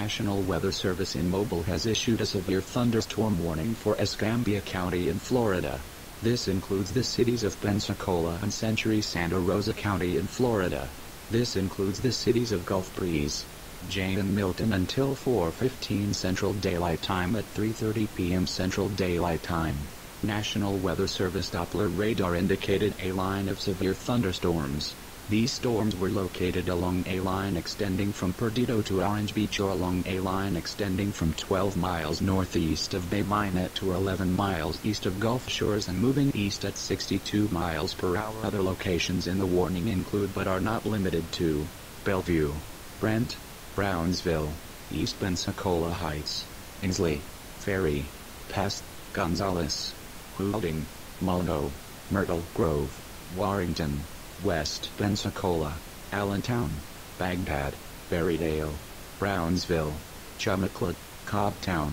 National Weather Service in Mobile has issued a severe thunderstorm warning for Escambia County in Florida. This includes the cities of Pensacola and Century Santa Rosa County in Florida. This includes the cities of Gulf Breeze, Jane and Milton until 4:15 Central Daylight Time at 3:30 p.m. Central Daylight Time. National Weather Service Doppler radar indicated a line of severe thunderstorms. These storms were located along a line extending from Perdido to Orange Beach or along a line extending from 12 miles northeast of Bay Minette to 11 miles east of Gulf Shores and moving east at 62 miles per hour. Other locations in the warning include but are not limited to Bellevue, Brent, Brownsville, East Pensacola Heights, Inslee, Ferry, Pass, Gonzales, Houghton, Mulno, Myrtle Grove, Warrington, West Pensacola, Allentown, Baghdad, Berrydale, Brownsville, Chumaclut, Cobbtown,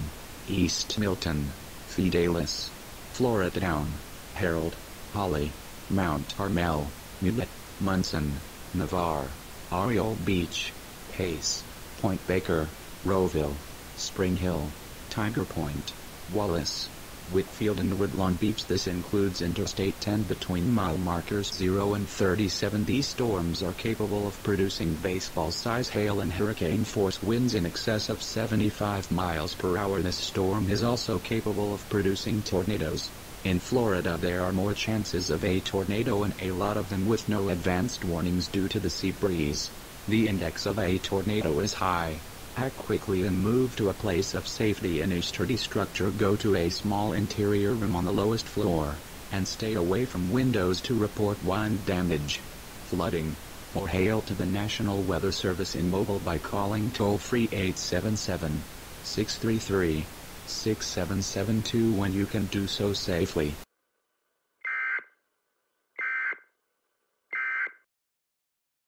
East Milton, Fidelis, Floridatown, Harold, Holly, Mount Carmel, Mulet, Munson, Navarre, Oriole Beach, Pace, Point Baker, Rowville, Spring Hill, Tiger Point, Wallace, Whitfield and Woodlawn Beach. This includes Interstate 10 between mile markers 0 and 37. These storms are capable of producing baseball-size hail and hurricane-force winds in excess of 75 miles per hour. This storm is also capable of producing tornadoes. In Florida there are more chances of a tornado and a lot of them with no advanced warnings due to the sea breeze. The index of a tornado is high. Act quickly and move to a place of safety in a sturdy structure. Go to a small interior room on the lowest floor, and stay away from windows to report wind damage, flooding, or hail to the National Weather Service in Mobile by calling toll-free 877-633-6772 when you can do so safely.